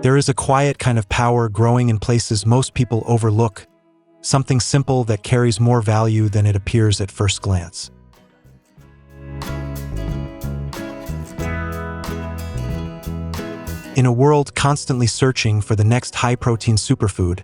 There is a quiet kind of power growing in places most people overlook, something simple that carries more value than it appears at first glance. In a world constantly searching for the next high-protein superfood,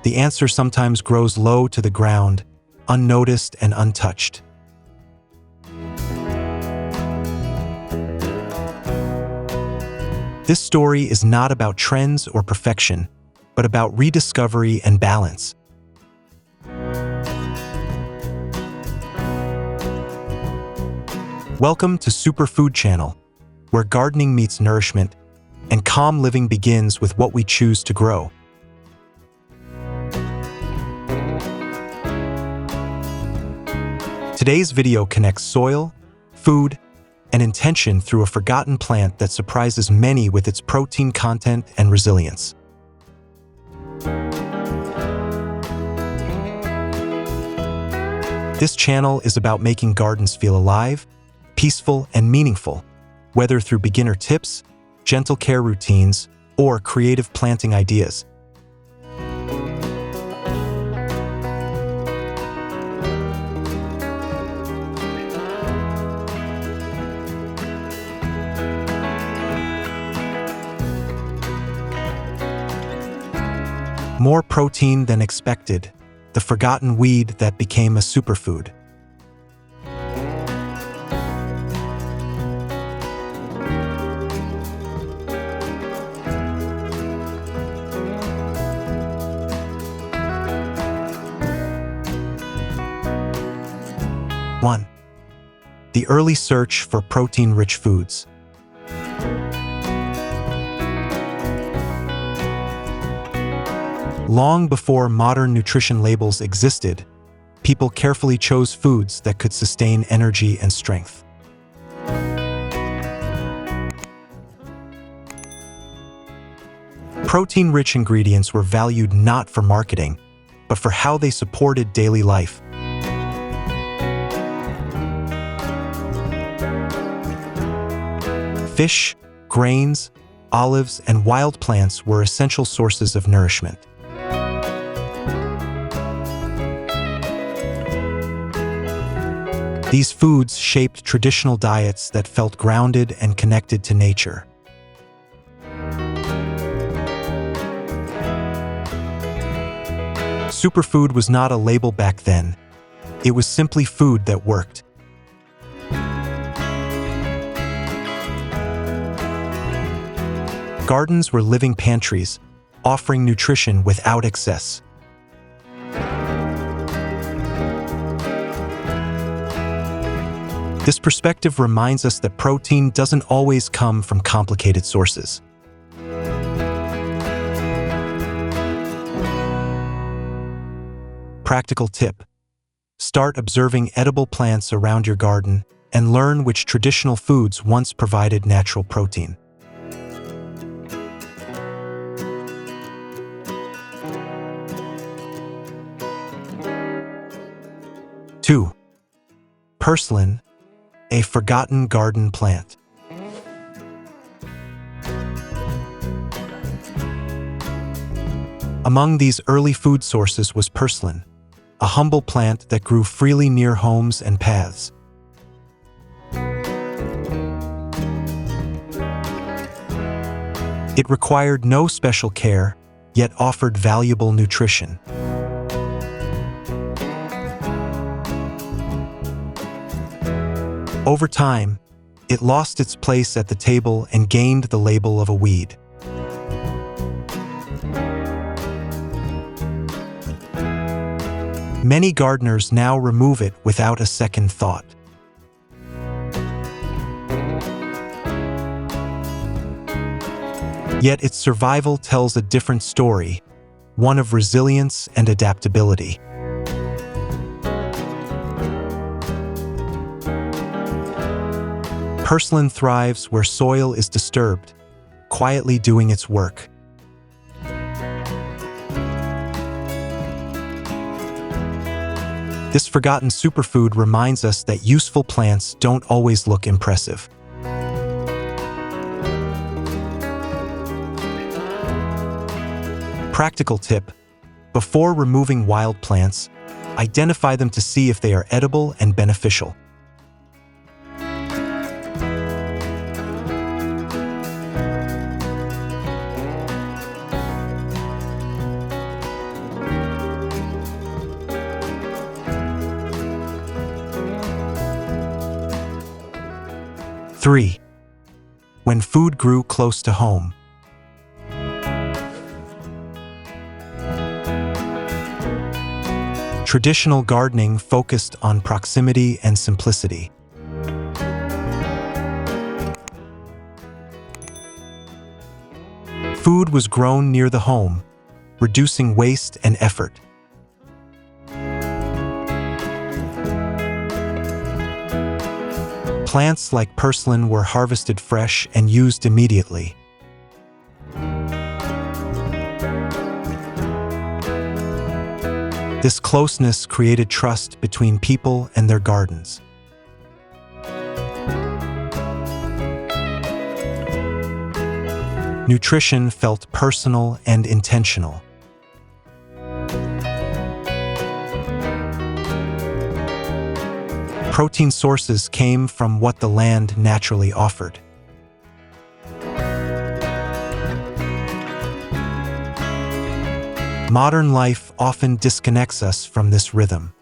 the answer sometimes grows low to the ground, unnoticed and untouched. This story is not about trends or perfection, but about rediscovery and balance. Welcome to Superfood channel, where gardening meets nourishment, and calm living begins with what we choose to grow. Today's video connects soil, food, and intention through a forgotten plant that surprises many with its protein content and resilience. This channel is about making gardens feel alive, peaceful, and meaningful, whether through beginner tips, gentle care routines, or creative planting ideas. More protein than expected, the forgotten weed that became a superfood. One, the early search for protein-rich foods. Long before modern nutrition labels existed, people carefully chose foods that could sustain energy and strength. Protein-rich ingredients were valued not for marketing, but for how they supported daily life. Fish, grains, olives, and wild plants were essential sources of nourishment. These foods shaped traditional diets that felt grounded and connected to nature. Superfood was not a label back then. It was simply food that worked. Gardens were living pantries, offering nutrition without excess. This perspective reminds us that protein doesn't always come from complicated sources. Practical tip: start observing edible plants around your garden and learn which traditional foods once provided natural protein. Two, Purslane, a forgotten garden plant. Among these early food sources was purslane, a humble plant that grew freely near homes and paths. It required no special care, yet offered valuable nutrition. Over time, it lost its place at the table and gained the label of a weed. Many gardeners now remove it without a second thought. Yet its survival tells a different story, one of resilience and adaptability. Purslane thrives where soil is disturbed, quietly doing its work. This forgotten superfood reminds us that useful plants don't always look impressive. Practical tip: before removing wild plants, identify them to see if they are edible and beneficial. Three, when food grew close to home. Traditional gardening focused on proximity and simplicity. Food was grown near the home, reducing waste and effort. Plants like purslane were harvested fresh and used immediately. This closeness created trust between people and their gardens. Nutrition felt personal and intentional. Protein sources came from what the land naturally offered. Modern life often disconnects us from this rhythm.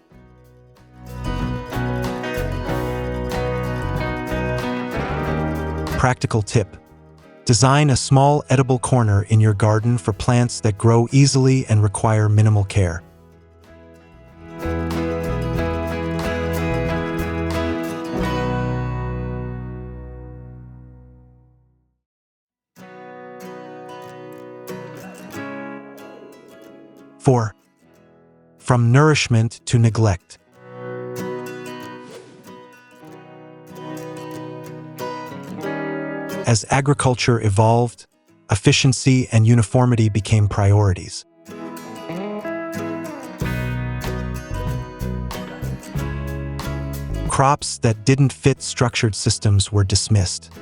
Practical tip: design a small edible corner in your garden for plants that grow easily and require minimal care. Four, from nourishment to neglect. As agriculture evolved, efficiency and uniformity became priorities. Crops that didn't fit structured systems were dismissed.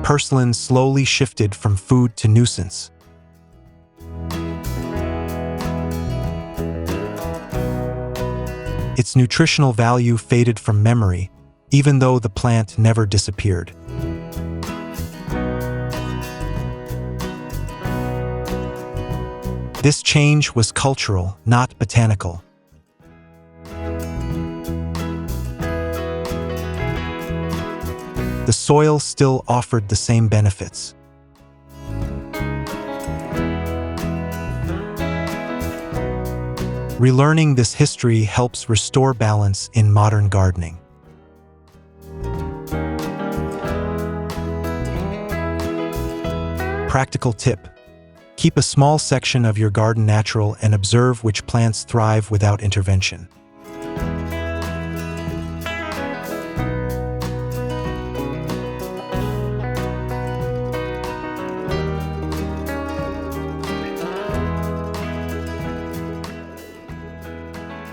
Purslane slowly shifted from food to nuisance. Its nutritional value faded from memory, even though the plant never disappeared. This change was cultural, not botanical. The soil still offered the same benefits. Relearning this history helps restore balance in modern gardening. Practical tip: keep a small section of your garden natural and observe which plants thrive without intervention.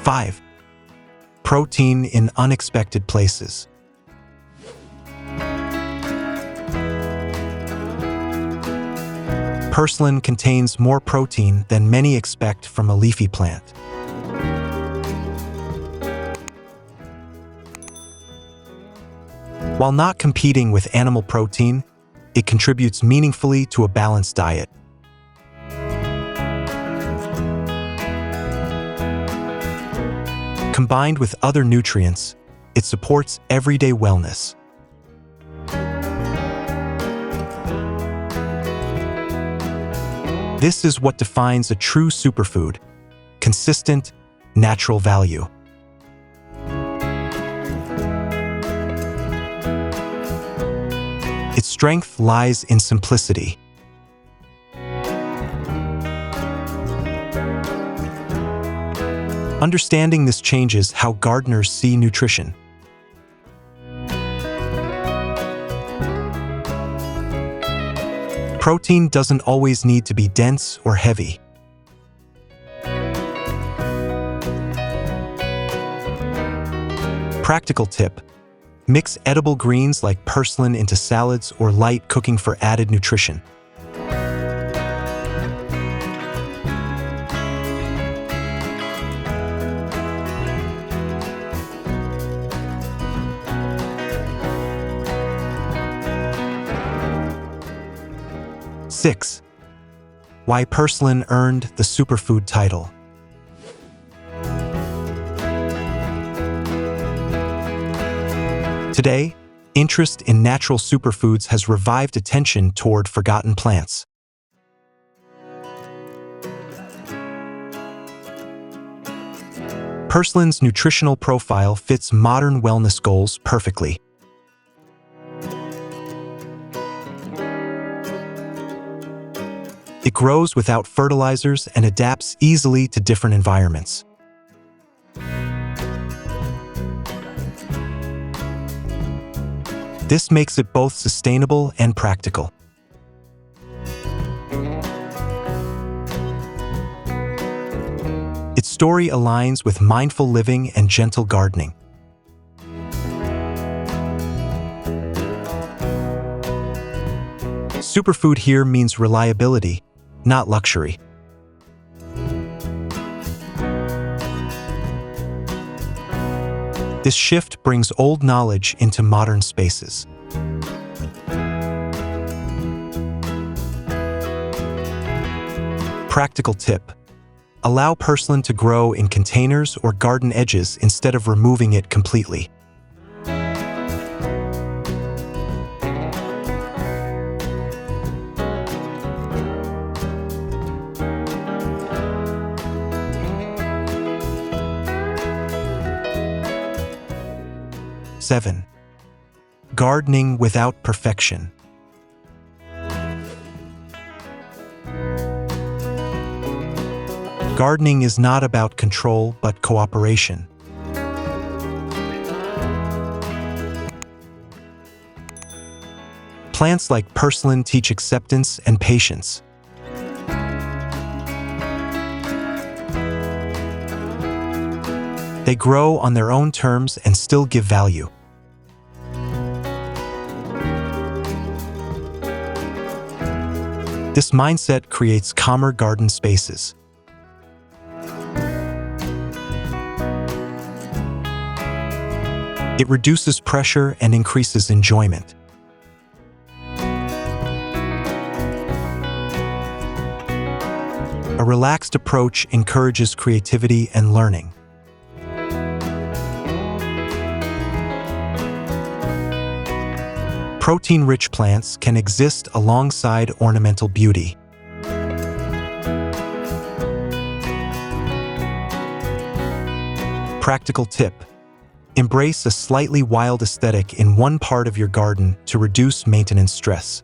Five, protein in unexpected places. Purslane contains more protein than many expect from a leafy plant. While not competing with animal protein, it contributes meaningfully to a balanced diet. Combined with other nutrients, it supports everyday wellness. This is what defines a true superfood: consistent, natural value. Its strength lies in simplicity. Understanding this changes how gardeners see nutrition. Protein doesn't always need to be dense or heavy. Practical tip: Mix edible greens like purslane into salads or light cooking for added nutrition. Six, why purslane earned the superfood title. Today, interest in natural superfoods has revived attention toward forgotten plants. Purslane's nutritional profile fits modern wellness goals perfectly. It grows without fertilizers and adapts easily to different environments. This makes it both sustainable and practical. Its story aligns with mindful living and gentle gardening. Superfood here means reliability, not luxury. This shift brings old knowledge into modern spaces. Practical tip: allow purslane to grow in containers or garden edges instead of removing it completely. Seven, gardening without perfection. Gardening is not about control, but cooperation. Plants like purslane teach acceptance and patience. They grow on their own terms and still give value. This mindset creates calmer garden spaces. It reduces pressure and increases enjoyment. A relaxed approach encourages creativity and learning. Protein-rich plants can exist alongside ornamental beauty. Practical tip: embrace a slightly wild aesthetic in one part of your garden to reduce maintenance stress.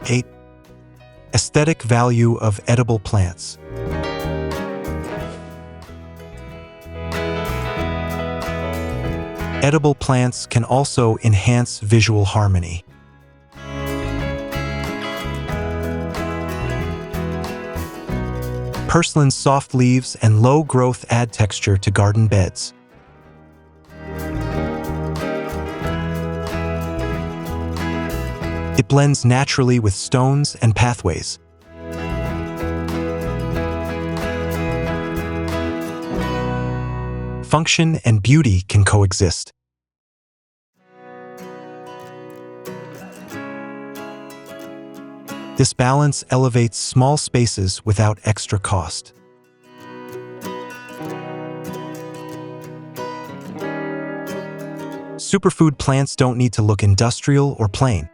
Eight, aesthetic value of edible plants. Edible plants can also enhance visual harmony. Purslane's soft leaves and low growth add texture to garden beds. It blends naturally with stones and pathways. Function and beauty can coexist. This balance elevates small spaces without extra cost. Superfood plants don't need to look industrial or plain.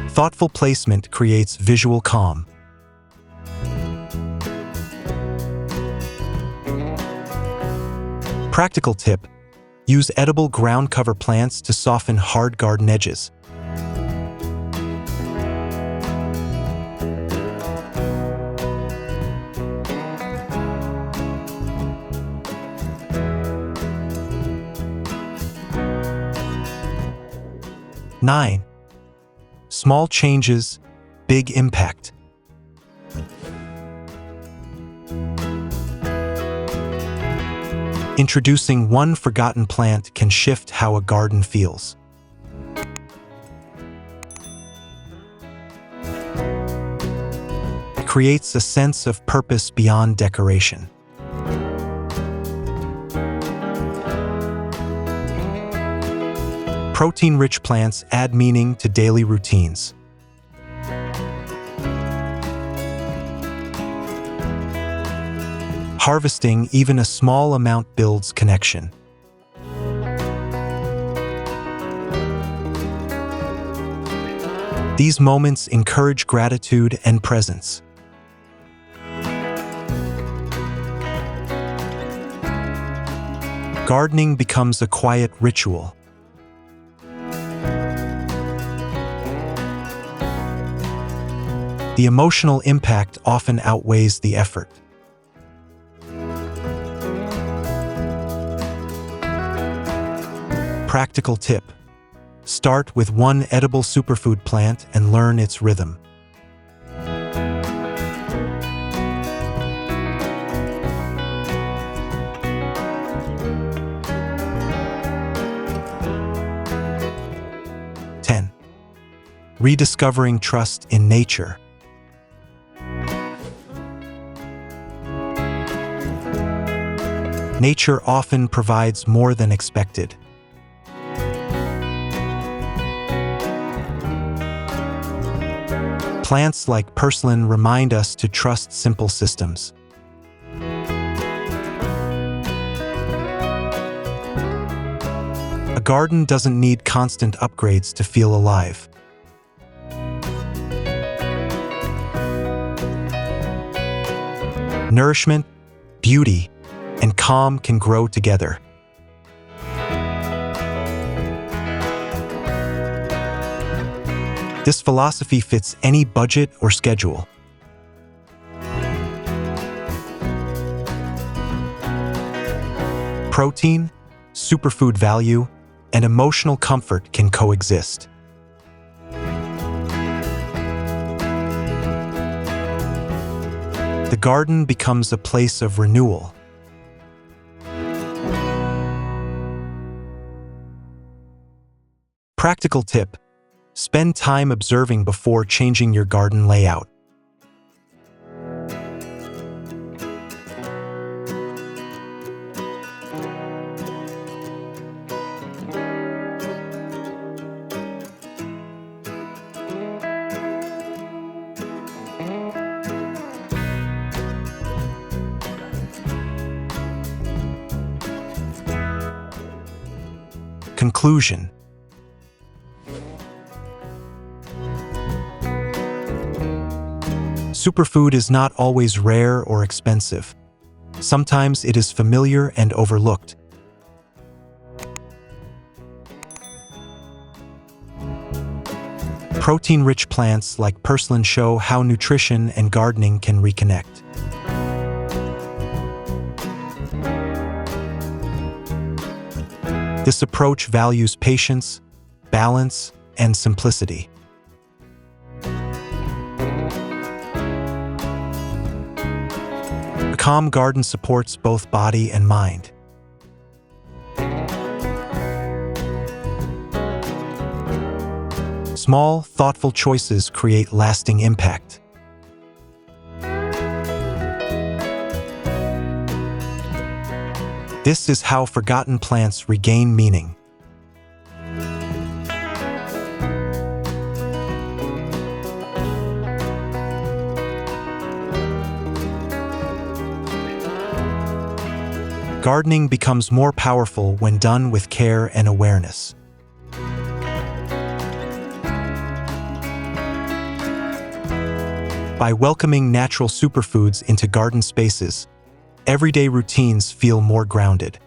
Thoughtful placement creates visual calm. Practical tip: use edible ground cover plants to soften hard garden edges. 9. Small changes, big impact. Introducing one forgotten plant can shift how a garden feels. It creates a sense of purpose beyond decoration. Protein-rich plants add meaning to daily routines. Harvesting even a small amount builds connection. These moments encourage gratitude and presence. Gardening becomes a quiet ritual. The emotional impact often outweighs the effort. Practical tip: start with one edible superfood plant and learn its rhythm. Rediscovering trust in nature. Nature often provides more than expected. Plants like Purslane remind us to trust simple systems. A garden doesn't need constant upgrades to feel alive. Nourishment, beauty, and calm can grow together. This philosophy fits any budget or schedule. Protein, superfood value, and emotional comfort can coexist. The garden becomes a place of renewal. Practical tip: spend time observing before changing your garden layout. Conclusion: superfood is not always rare or expensive. Sometimes it is familiar and overlooked. Protein-rich plants like Purslane show how nutrition and gardening can reconnect. This approach values patience, balance, and simplicity. A calm garden supports both body and mind. Small, thoughtful choices create lasting impact. This is how forgotten plants regain meaning. Gardening becomes more powerful when done with care and awareness. By welcoming natural superfoods into garden spaces, everyday routines feel more grounded.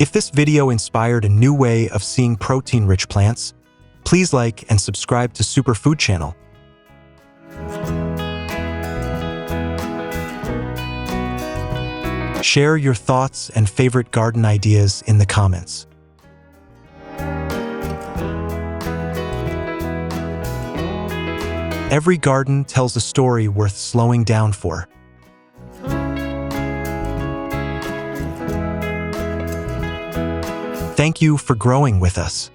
If this video inspired a new way of seeing protein-rich plants, please like and subscribe to Superfood channel. Share your thoughts and favorite garden ideas in the comments. Every garden tells a story worth slowing down for. Thank you for growing with us.